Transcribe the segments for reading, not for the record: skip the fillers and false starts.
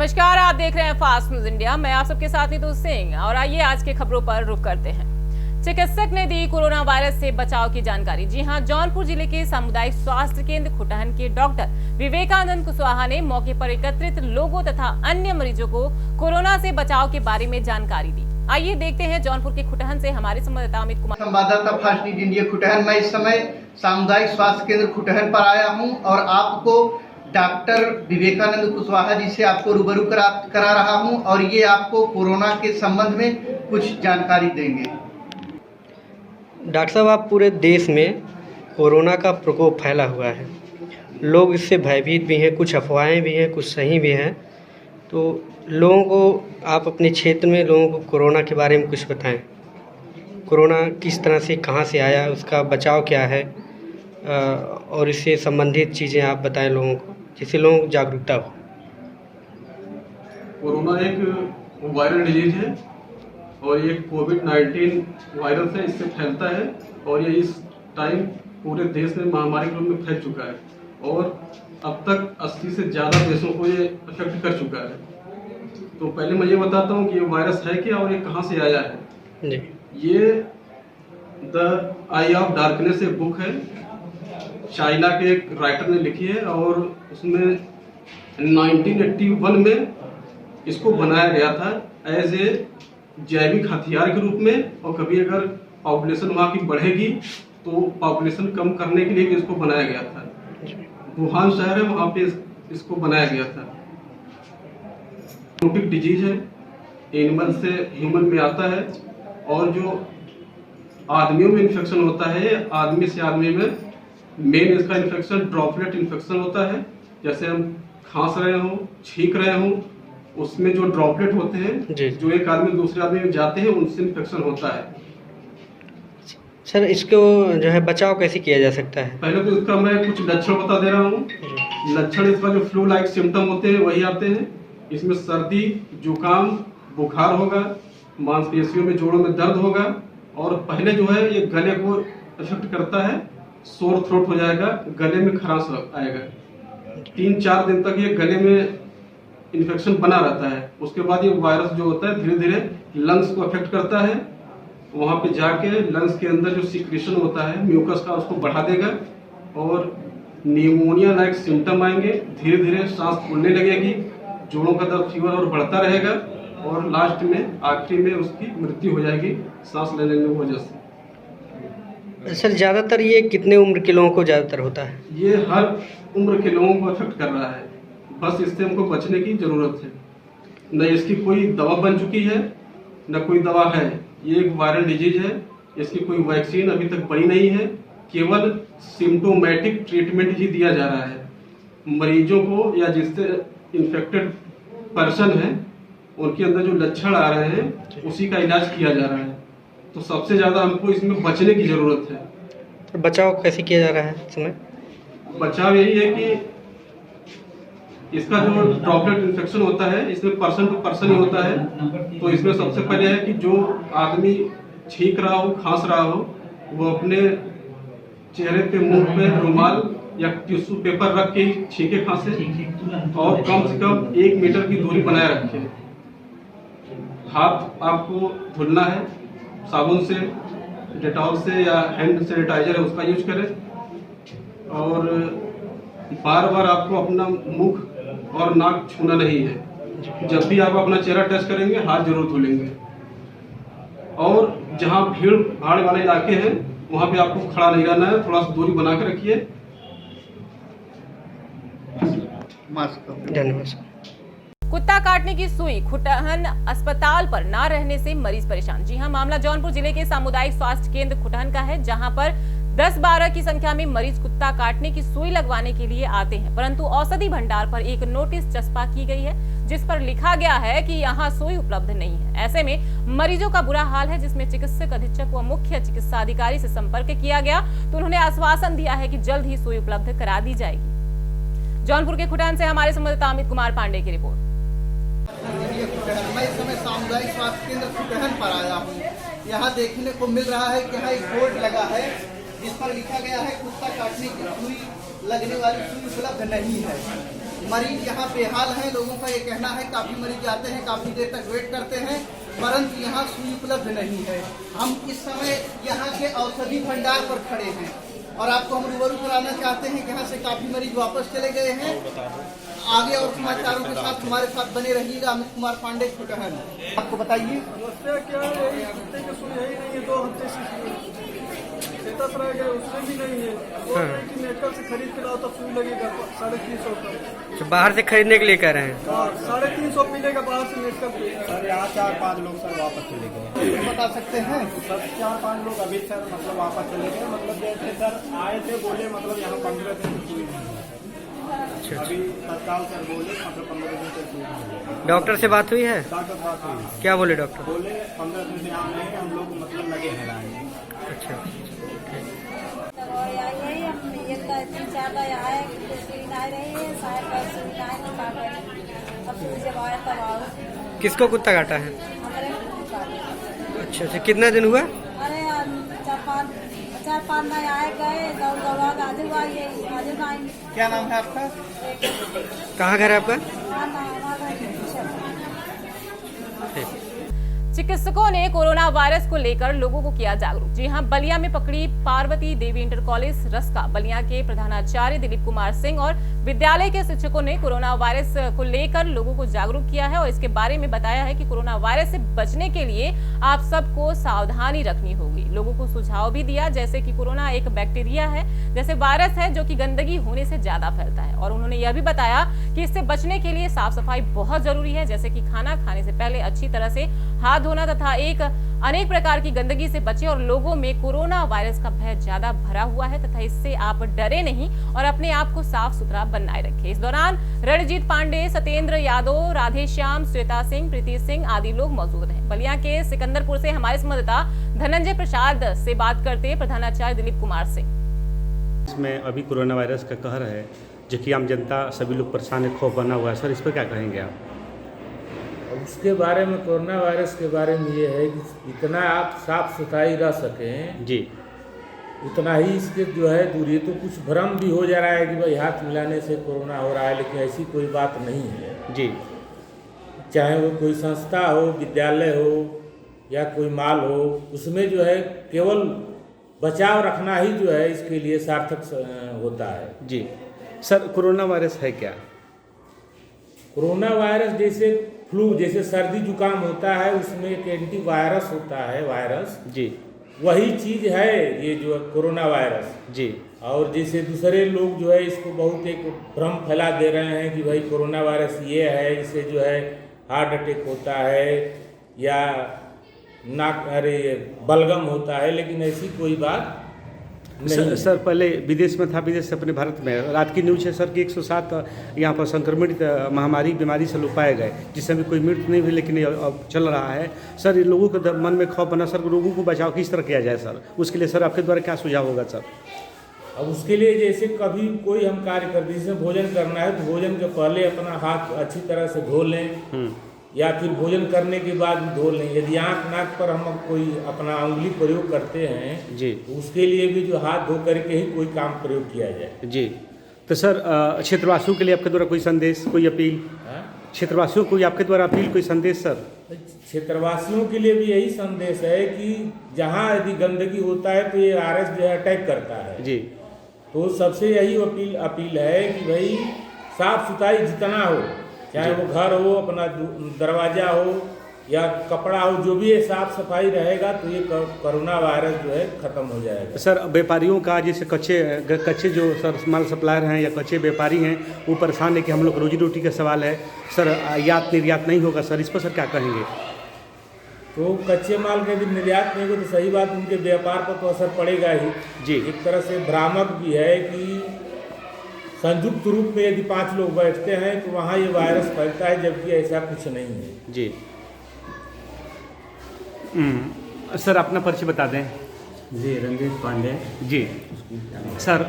नमस्कार, आप देख रहे हैं फास्ट न्यूज इंडिया। मैं आप सबके साथ नीतू सिंह और आइए आज के खबरों पर रुख करते हैं। चिकित्सक ने दी कोरोना वायरस से बचाव की जानकारी। जी हां, जौनपुर जिले के सामुदायिक स्वास्थ्य केंद्र खुटहन के डॉक्टर विवेकानंद कुशवाहा ने मौके पर एकत्रित लोगों तथा अन्य मरीजों को कोरोना से बचाव के बारे में जानकारी दी। आइए देखते हैं जौनपुर के खुटहन से हमारे संवाददाता अमित कुमार। संवाददाता फास्ट न्यूज इंडिया खुटहन। मैं इस समय सामुदायिक स्वास्थ्य केंद्र खुटहन पर आया हूं और आपको डॉक्टर विवेकानंद कुशवाहा जी से आपको रूबरू करा रहा हूं और ये आपको कोरोना के संबंध में कुछ जानकारी देंगे। डॉक्टर साहब, आप पूरे देश में कोरोना का प्रकोप फैला हुआ है, लोग इससे भयभीत भी हैं, कुछ अफवाहें भी हैं, कुछ सही भी हैं। तो लोगों को, आप अपने क्षेत्र में लोगों को कोरोना के बारे में कुछ बताएं। कोरोना किस तरह से, कहां से आया, उसका बचाव क्या है और इससे संबंधित चीज़ें आप बताएं लोगों को, जिससे लोगों को जागरूकता हो। कोरोना एक वायरल डिजीज है और ये कोविड-19 वायरस है, इससे फैलता है और ये इस टाइम पूरे देश में महामारी के रूप में फैल चुका है और अब तक 80 से ज़्यादा देशों को ये अफेक्ट कर चुका है। तो पहले मैं ये बताता हूँ कि ये वायरस है क्या और ये कहाँ से आया है। जी। ये द आई ऑफ डार्कनेस एक बुक है, चाइना के एक राइटर ने लिखी है और उसमें 1981 में इसको बनाया गया था एज ए जैविक हथियार के रूप में, और कभी अगर पॉपुलेशन वहाँ की बढ़ेगी तो पॉपुलेशन कम करने के लिए भी इसको बनाया गया था। वुहान शहर है, वहाँ पे इसको बनाया गया था। जूनोटिक डिजीज है, एनिमल से ह्यूमन में आता है और जो आदमियों में इन्फेक्शन होता है, आदमी से आदमी में मेन इसका इन्फेक्शन ड्रॉपलेट इन्फेक्शन होता है। जैसे हम खांस रहे हों, छींक रहे हों, उसमें जो ड्रॉपलेट होते हैं जो एक आदमी दूसरे आदमी में जाते हैं, उनसे इन्फेक्शन होता है। सर, इसको जो है बचाव कैसे किया जा सकता है? पहले तो इसका मैं कुछ लक्षण बता दे रहा हूँ। लक्षण इसका जो फ्लू लाइक सिम्टम होते हैं वही आते हैं। इसमें सर्दी, जुकाम, बुखार होगा, मांसपेशियों में, जोड़ों में दर्द होगा और पहले जो है ये गले को इफेक्ट करता है, सोर थ्रोट हो जाएगा, गले में खराश आएगा। 3-4 दिन तक ये गले में इन्फेक्शन बना रहता है। उसके बाद ये वायरस जो होता है धीरे धीरे लंग्स को अफेक्ट करता है, वहाँ पे जाके लंग्स के अंदर जो सिक्रेशन होता है म्यूकस का, उसको बढ़ा देगा और निमोनिया लाइक सिम्टम आएंगे। धीरे धीरे सांस फूलने लगेगी, जोड़ों का दर्द, फीवर और बढ़ता रहेगा और लास्ट में आखिरी में उसकी मृत्यु हो जाएगी सांस लेने की वजह से। सर, ज़्यादातर ये कितने उम्र के लोगों को ज़्यादातर होता है? ये हर उम्र के लोगों को अफेक्ट कर रहा है, बस इससे हमको बचने की ज़रूरत है। न इसकी कोई दवा बन चुकी है न कोई दवा है। ये एक वायरल डिजीज है, इसकी कोई वैक्सीन अभी तक बनी नहीं है, केवल सिम्टोमेटिक ट्रीटमेंट ही दिया जा रहा है। मरीजों को या जिससे इन्फेक्टेड पर्सन है उनके अंदर जो लक्षण आ रहे हैं उसी का इलाज किया जा रहा है। तो सबसे ज़्यादा हमको इसमें बचने की ज़रूरत है। तो बचाव कैसे किया जा रहा है इस समय? बचाव यही है कि इसका जो ड्रॉपलेट इन्फेक्शन होता है इसमें पर्सन टू पर्सन ही होता है। तो इसमें सबसे पहले है कि जो आदमी छींक रहा हो, खांस रहा हो, वो अपने चेहरे पे, मुंह पे रुमाल या टिश्यू पेपर रख के छींके, खांसे और कम से कम 1 मीटर की दूरी बनाए रखे। हाथ आपको धुलना है साबुन से, डेटॉल से या हैंड सैनिटाइजर है उसका यूज करें और बार बार आपको अपना मुख और नाक छूना नहीं है। जब भी आप अपना चेहरा टच करेंगे हाथ जरूर धुलेंगे और जहां भीड़ भाड़ वाले इलाके हैं वहां पे आपको खड़ा नहीं रहना है, थोड़ा सा दूरी बना के रखिए। धन्यवाद। कुत्ता काटने की सुई खुटहन अस्पताल पर ना रहने से मरीज परेशान। जी हां, मामला जौनपुर जिले के सामुदायिक स्वास्थ्य केंद्र खुटहन का है, जहां पर 10-12 की संख्या में मरीज कुत्ता काटने की सुई लगवाने के लिए आते हैं, परंतु औषधि भंडार पर एक नोटिस चस्पा की गई है जिस पर लिखा गया है कि यहाँ सुई उपलब्ध नहीं है। ऐसे में मरीजों का बुरा हाल है, जिसमें चिकित्सक अधीक्षक व मुख्य चिकित्सा अधिकारी से संपर्क किया गया तो उन्होंने आश्वासन दिया है कि जल्द ही सुई उपलब्ध करा दी जाएगी। जौनपुर के खुटहन से हमारे संवाददाता अमित कुमार पांडे की रिपोर्ट। मैं इस समय सामुदायिक स्वास्थ्य केंद्र खुटहन पर आया हूँ। यहाँ देखने को मिल रहा है कि यहाँ एक बोर्ड लगा है जिस पर लिखा गया है कुत्ता काटने की सुई लगने वाली सुई उपलब्ध नहीं है। मरीज यहाँ बेहाल हैं। लोगों का ये कहना है काफ़ी मरीज आते हैं, काफ़ी देर तक वेट करते हैं, परंतु यहाँ सुई उपलब्ध नहीं है। हम इस समय यहाँ के औषधि भंडार पर खड़े हैं और आपको हम रूबरू कराना चाहते हैं कि यहाँ से काफ़ी मरीज वापस चले गए हैं। आगे और समाचारों के साथ हमारे साथ बने रहिएगा। अमित कुमार पांडे, खुटहन। आपको बताइए समस्या क्या है? एक हफ्ते की सुई है ही नहीं है, 2 हफ्ते से स्टेटस रह गए, उसमें भी नहीं है। बोल रहे हैं कि मेडिकल से खरीद के लाओ तब सुई लगेगा 350 का। बाहर से खरीदने के लिए कह रहे हैं। हाँ, 350 मिलेगा बाहर से मेडिकल पे। सर यहाँ 4-5 लोग सर वापस चले गए। बता सकते हैं सर 4-5 लोग अभी सर मतलब वापस चले गए। मतलब जैसे सर आए थे बोले मतलब यहाँ 15 दिन से सुई नहीं है। अभी तत्काल सर बोले मतलब 15 दिन से सुई नहीं है। डॉक्टर से बात हुई है? डॉक्टर से बात हुई। क्या बोले डॉक्टर? बोले 15 दिन से यहाँ नहीं, हम लोग मतलब लगे हैं लाइन। अच्छा, यही हम ये 3-4 दिन आए, सुई नहीं रही है, शायद कल सुई नहीं हो पा रही। अब सुई जब आए तब आओ। किसको कुत्ता काटा है? हमारे कुत्ता। अच्छा अच्छा, कितना दिन हुआ? अरे 4-5 दिन आए गए, दौड़ा आजू आइए, आजू आएंगे। क्या नाम है आपका? कहाँ घर है आपका? चिकित्सकों ने कोरोना वायरस को लेकर लोगों को किया जागरूक। जी हां, बलिया में पकड़ी पार्वती देवी इंटर कॉलेज रस्का। बलिया के प्रधानाचार्य दिलीप कुमार सिंह और विद्यालय के शिक्षकों ने कोरोना वायरस को लेकर लोगों को जागरूक किया है और इसके बारे में बताया है कि कोरोना वायरस से बचने के लिए आप सबको सावधानी रखनी होगी। लोगों को सुझाव भी दिया, जैसे कि कोरोना एक बैक्टीरिया है, जैसे वायरस है जो कि गंदगी होने से ज्यादा फैलता है। और उन्होंने यह भी बताया कि इससे बचने के लिए साफ सफाई बहुत जरूरी है, जैसे कि खाना खाने से पहले अच्छी तरह से हाथ धोना तथा अनेक प्रकार की गंदगी से बचें। और लोगों में कोरोना वायरस का भय ज्यादा भरा हुआ है तथा इससे आप डरे नहीं और अपने आप को साफ सुथरा बनाए रखें। इस दौरान रणजीत पांडे, सत्येंद्र यादव, राधेश्याम, श्वेता सिंह, प्रीति सिंह आदि लोग मौजूद हैं। बलिया के सिकंदरपुर से हमारे संवाददाता धनंजय प्रसाद से बात करते प्रधानाचार्य दिलीप कुमार सिंह। इसमें अभी कोरोना वायरस का कहर है, जो कि आम जनता सभी लोग परेशान है, खौफ बना हुआ है। सर, इस पर क्या कहेंगे आप? उसके बारे में, कोरोना वायरस के बारे में ये है कि जितना आप साफ सुथराई रह सकें जी, उतना ही इसके जो है दूरी। तो कुछ भ्रम भी हो जा रहा है कि भाई हाथ मिलाने से कोरोना हो रहा है, लेकिन ऐसी कोई बात नहीं है जी। चाहे वो कोई संस्था हो, विद्यालय हो या कोई माल हो, उसमें जो है केवल बचाव रखना ही जो है इसके लिए सार्थक होता है। जी सर, कोरोना वायरस है क्या? कोरोना वायरस जैसे फ्लू, जैसे सर्दी जुकाम होता है, उसमें एक एंटीवायरस होता है, वायरस जी, वही चीज़ है ये जो कोरोना वायरस जी। और जैसे दूसरे लोग जो है इसको बहुत एक भ्रम फैला दे रहे हैं कि भाई कोरोना वायरस ये है, इससे जो है हार्ट अटैक होता है या नाक बलगम होता है, लेकिन ऐसी कोई बात नहीं। सर पहले विदेश में था, विदेश से अपने भारत में रात की न्यूज़ है सर कि 107 यहाँ पर संक्रमित महामारी बीमारी से लोग पाए गए, जिससे अभी कोई मृत्यु नहीं हुई, लेकिन ये अब चल रहा है। सर, ये लोगों के मन में खौफ बना। सर, लोगों को बचाव किस तरह किया जाए सर? उसके लिए सर आपके द्वारा क्या सुझाव होगा सर? अब उसके लिए जैसे कभी कोई हम कार्य करते, जैसे भोजन करना है तो भोजन के पहले अपना हाथ अच्छी तरह से धो लें या फिर भोजन करने के बाद भी धो लें। यदि आँख नाक पर हम कोई अपना उंगली प्रयोग करते हैं जी, तो उसके लिए भी जो हाथ धो करके ही कोई काम प्रयोग किया जाए। जी। तो सर, क्षेत्रवासियों के लिए आपके द्वारा कोई संदेश, कोई अपील? क्षेत्रवासियों को आपके द्वारा अपील, कोई संदेश सर? क्षेत्रवासियों के लिए भी यही संदेश है कि जहाँ यदि गंदगी होता है तो ये वायरस जो है अटैक करता है जी। तो सबसे यही अपील है कि भाई साफ सुथराई जितना हो, चाहे वो घर हो, अपना दरवाजा हो या कपड़ा हो, जो भी ये साफ सफाई रहेगा तो ये कोरोना वायरस जो है खत्म हो जाएगा। सर, व्यापारियों का जैसे कच्चे जो सर माल सप्लायर हैं या कच्चे व्यापारी हैं, वो परेशान है कि हम लोग रोजी रोटी का सवाल है सर, आयात निर्यात नहीं होगा सर, इस पर सर क्या कहेंगे? तो कच्चे माल के यदि निर्यात नहीं हो तो सही बात, उनके व्यापार पर तो असर पड़ेगा ही जी। एक तरह से भ्रामक भी है कि संयुक्त रूप में यदि 5 लोग बैठते हैं तो वहाँ ये वायरस फैलता है, जबकि ऐसा कुछ नहीं है जी। सर, अपना परिचय बता दें। जी, Ranjit Pandey ji. Sir,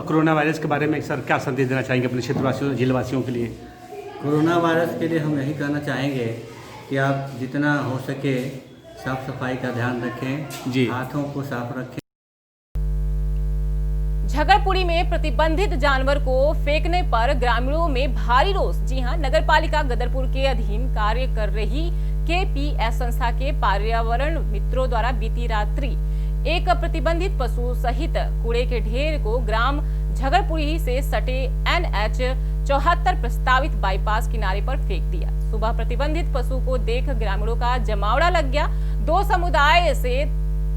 corona virus के बारे में सर क्या संदेश देना चाहेंगे अपने क्षेत्रवासियों, जिलेवासियों के लिए? कोरोना वायरस के लिए हम यही कहना चाहेंगे कि आप जितना हो सके साफ सफाई का ध्यान रखें जी, हाथों को साफ रखें। झगड़पुरी में प्रतिबंधित जानवर को फेंकने पर ग्रामीणों में भारी रोष। जी हां, नगरपालिका गदरपुर के अधीन कार्य कर रही केपीएस संस्था के पर्यावरण मित्रों द्वारा बीती रात्रि एक प्रतिबंधित पशु सहित कूड़े के ढेर को ग्राम झगड़पुरी से सटे NH 74 प्रस्तावित बाईपास किनारे पर फेंक दिया। सुबह प्रतिबंधित पशु को देख ग्रामीणों का जमावड़ा लग गया। दो समुदाय से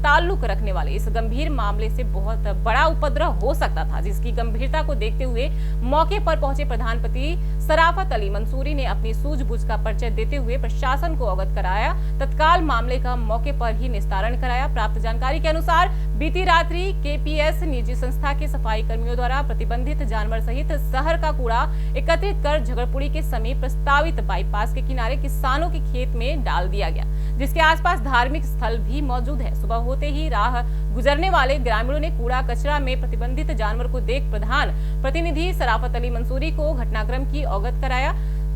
ताल्लुक रखने वाले इस गंभीर मामले से बहुत बड़ा उपद्रव हो सकता था, जिसकी गंभीरता को देखते हुए मौके पर पहुंचे प्रधानपति सराफत अली मंसूरी ने अपनी सूझबूझ का परिचय देते हुए प्रशासन को अवगत कराया। तत्काल मामले का मौके पर ही निस्तारण कराया। प्राप्त जानकारी के अनुसार बीती रात्रि केपीएस निजी संस्था के सफाई कर्मियों द्वारा प्रतिबंधित जानवर सहित शहर का कूड़ा एकत्रित कर झगड़पुरी के समीप प्रस्तावित बाईपास के किनारे किसानों के खेत में डाल दिया गया, जिसके आसपास धार्मिक स्थल भी मौजूद है। सुबह होते ही राह गुजरने वाले ग्रामीणों ने कूड़ा कचरा में प्रतिबंधित जानवर को देख प्रधान प्रतिनिधि सराफत अली मंसूरी को घटनाक्रम की अवगत कराया।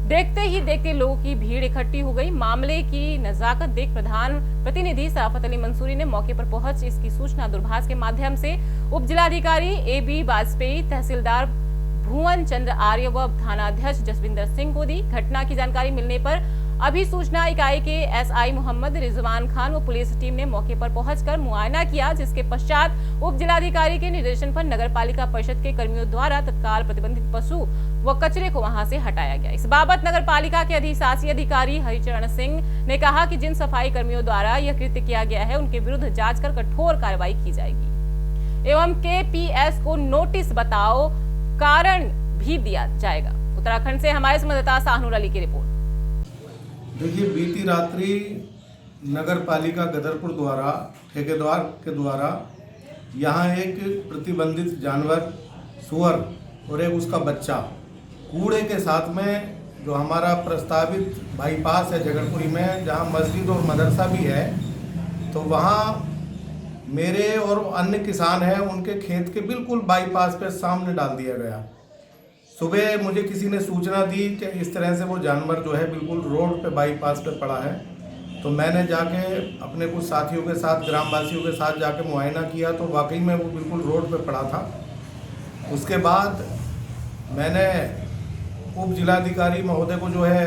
देखते ही देखते लोगों की भीड़ इकट्ठी हो गई। मामले की नजाकत देख प्रधान प्रतिनिधि सराफत अली मंसूरी ने मौके पर पहुंच इसकी सूचना दूरभाष के माध्यम से उप जिलाधिकारी AB वाजपेयी, तहसीलदार भुवन चंद्र आर्य व थानाध्यक्ष जसविंदर सिंह को दी। घटना की जानकारी मिलने पर अभिसूचना इकाई के SI मोहम्मद रिजवान खान व पुलिस टीम ने मौके पर पहुंचकर मुआयना किया, जिसके पश्चात उप जिलाधिकारी के निर्देशन पर नगरपालिका परिषद के कर्मियों द्वारा तत्काल प्रतिबंधित पशु व कचरे को वहां से हटाया गया। इस बाबत नगरपालिका के अधिशासी अधिकारी हरिचरण सिंह ने कहा कि जिन सफाई कर्मियों द्वारा यह कृत्य किया गया है उनके विरुद्ध जांच कर कठोर कार्रवाई की जाएगी एवं KPS को नोटिस बताओ कारण भी दिया जाएगा। उत्तराखंड से हमारे संवाददाता शाहनूर अली की रिपोर्ट। देखिए, बीती रात्रि नगर पालिका गदरपुर द्वारा ठेकेदार के द्वारा यहाँ एक प्रतिबंधित जानवर सुअर और एक उसका बच्चा कूड़े के साथ में जो हमारा प्रस्तावित बाईपास है झगड़पुरी में, जहाँ मस्जिद और मदरसा भी है, तो वहाँ मेरे और अन्य किसान हैं उनके खेत के बिल्कुल बाईपास पे सामने डाल दिया गया। सुबह मुझे किसी ने सूचना दी कि इस तरह से वो जानवर जो है बिल्कुल रोड पे बाईपास पे पड़ा है, तो मैंने जाके अपने कुछ साथियों के साथ, ग्रामवासियों के साथ जाके मुआयना किया, तो वाकई में वो बिल्कुल रोड पे पड़ा था। उसके बाद मैंने उप जिलाधिकारी महोदय को जो है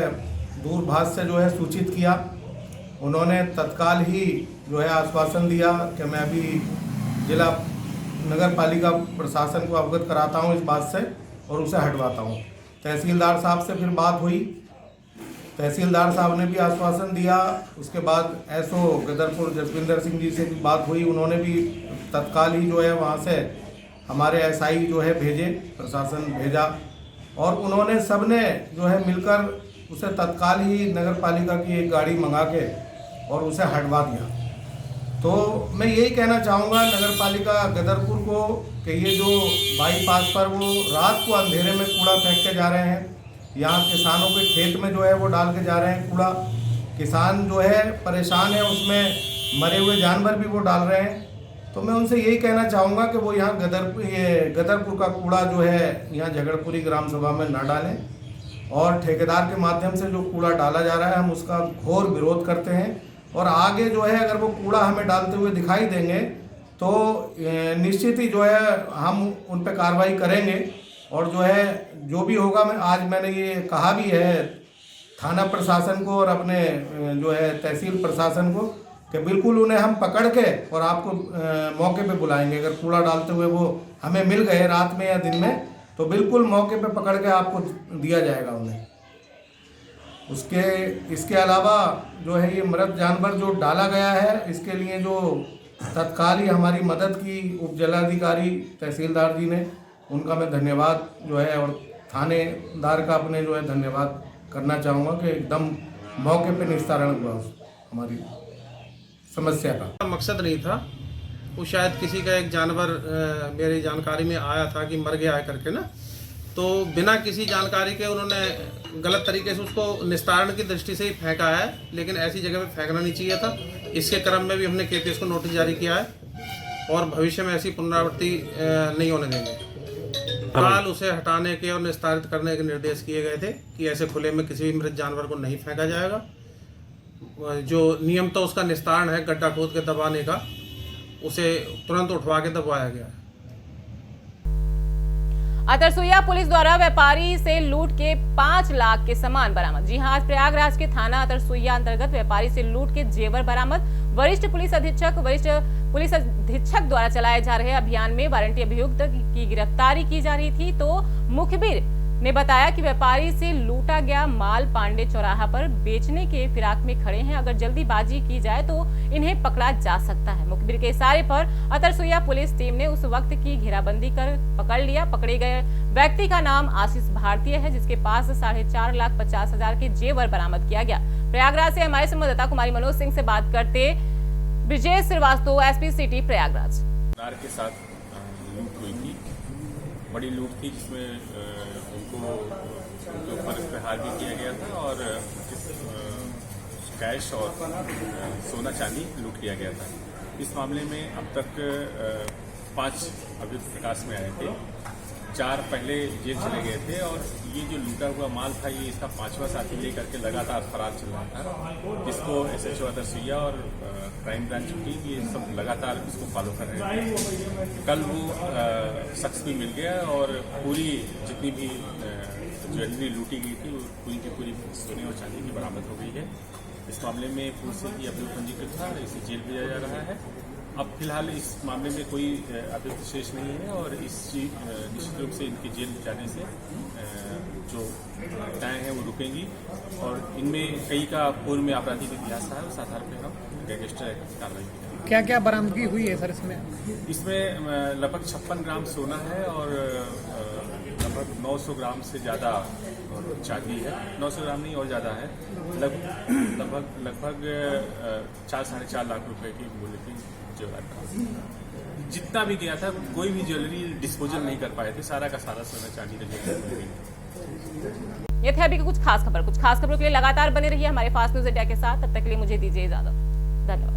दूरभाष से जो है सूचित किया। उन्होंने तत्काल ही जो है आश्वासन दिया कि मैं अभी जिला नगर पालिका प्रशासन को अवगत कराता हूँ इस बात से और उसे हटवाता हूँ। तहसीलदार साहब से फिर बात हुई, तहसीलदार साहब ने भी आश्वासन दिया। उसके बाद SO गदरपुर जसविंदर सिंह जी से भी बात हुई, उन्होंने भी तत्काल ही जो है वहाँ से हमारे SI जो है भेजे, प्रशासन भेजा, और उन्होंने सबने जो है मिलकर उसे तत्काल ही नगर पालिका की एक गाड़ी मंगा के और उसे हटवा दिया। तो मैं यही कहना चाहूँगा नगर पालिका गदरपुर को कि ये जो बाईपास पर वो रात को अंधेरे में कूड़ा फेंक के जा रहे हैं, यहाँ किसानों के खेत में जो है वो डाल के जा रहे हैं कूड़ा, किसान जो है परेशान है, उसमें मरे हुए जानवर भी वो डाल रहे हैं। तो मैं उनसे यही कहना चाहूँगा कि वो यहाँ गदरपुर का कूड़ा जो है यहाँ झगड़पुरी ग्राम सभा में ना डालें, और ठेकेदार के माध्यम से जो कूड़ा डाला जा रहा है हम उसका घोर विरोध करते हैं। और आगे जो है अगर वो कूड़ा हमें डालते हुए दिखाई देंगे तो निश्चित ही जो है हम उन पर कार्रवाई करेंगे, और जो है जो भी होगा मैंने ये कहा भी है थाना प्रशासन को और अपने जो है तहसील प्रशासन को कि बिल्कुल उन्हें हम पकड़ के और आपको मौके पे बुलाएंगे। अगर कूड़ा डालते हुए वो हमें मिल गए रात में या दिन में, तो बिल्कुल मौके पे पकड़ के आपको दिया जाएगा उन्हें। इसके अलावा जो है ये मृत जानवर जो डाला गया है, इसके लिए जो तत्काल ही हमारी मदद की उप जिलाधिकारी तहसीलदार जी ने, उनका मैं धन्यवाद जो है, और थानेदार का अपने जो है धन्यवाद करना चाहूँगा कि एकदम मौके पे निस्तारण हुआ हमारी समस्या का। मकसद नहीं था, वो शायद किसी का एक जानवर मेरी जानकारी में आया था कि मर गया है करके ना, तो बिना किसी जानकारी के उन्होंने गलत तरीके से उसको निस्तारण की दृष्टि से ही फेंका है, लेकिन ऐसी जगह पे फेंकना नहीं चाहिए था। इसके क्रम में भी हमने KPS को नोटिस जारी किया है और भविष्य में ऐसी पुनरावृत्ति नहीं होने देंगे। काल उसे हटाने के और निस्तारित करने के निर्देश किए गए थे कि ऐसे खुले में किसी भी मृत जानवर को नहीं फेंका जाएगा। जो नियम तो उसका निस्तारण है, गड्ढा खोद के दबाने का, उसे तुरंत उठवा के दबाया गया है। अतरसुइया पुलिस द्वारा व्यापारी से लूट के 5 लाख के सामान बरामद। जी हां, आज प्रयागराज के थाना अतरसुइया अंतर्गत व्यापारी से लूट के जेवर बरामद। वरिष्ठ पुलिस अधीक्षक द्वारा चलाए जा रहे अभियान में वारंटी अभियुक्त की गिरफ्तारी की जा रही थी। तो मुखबिर ने बताया कि व्यापारी से लूटा गया माल पांडे चौराहा पर बेचने के फिराक में खड़े हैं। अगर जल्दीबाजी की जाए तो इन्हें पकड़ा जा सकता है। मुखबिर के इशारे पर अतरसुइया पुलिस टीम ने उस वक्त की घेराबंदी कर पकड़ लिया। पकड़े गए व्यक्ति का नाम आशीष भारतीय है, जिसके पास 4,50,000 के जेवर बरामद किया गया। प्रयागराज से हमारे संवाददाता कुमारी मनोज सिंह से बात करते ब्रिजेश श्रीवास्तव, एसपी सिटी प्रयागराज। के साथ लूट हुई थी, बड़ी लूट थी, जिसमें उनको उनके ऊपर प्रहार भी किया गया था और कैश और सोना चांदी लूट लिया गया था। इस मामले में अब तक 5 अभियुक्त प्रकाश में आए थे, 4 पहले जेल चले गए थे और ये जो लूटा हुआ माल था ये इसका 5वां साथी लेकर के लगातार फरार चल रहा था, जिसको SHO अतरसुइया और क्राइम ब्रांच की ये सब लगातार इसको फॉलो कर रहे थे। कल वो शख्स भी मिल गया और पूरी जितनी भी ज्वेलरी लूटी गई थी वो पूरी की पूरी सोने और चांदी की बरामद हो गई है। इस मामले में पुलिस से भी अभियुक्त पंजीकृत था, इसे जेल भेजा जा रहा है। अब फिलहाल इस मामले में कोई अभियुक्त शेष नहीं है और निश्चित रूप से इनके जेल जाने से जो घटनाएं हैं वो रुकेंगी और इनमें कई का पूर्व में आपराधिक इतिहास है, उस आधार पर हम गैंगस्टर कार्रवाई करेंगे। क्या क्या बरामदगी हुई है सर इसमें? इसमें लगभग 56 ग्राम सोना है और लगभग 900 ग्राम से ज़्यादा चांदी है। 900 ग्राम नहीं और ज़्यादा है, लगभग 4-4.5 लाख रुपए की मूल्य की जेवर। जितना भी गया था कोई भी ज्वेलरी डिस्पोजल नहीं कर पाए थे, सारा का सारा सोना चांदी का जेवर। ये थे अभी की कुछ खास खबरों के लिए लगातार बने रहिए हमारे फास्ट न्यूज इंडिया के साथ। तब तक के लिए मुझे दीजिए इजाजत। धन्यवाद।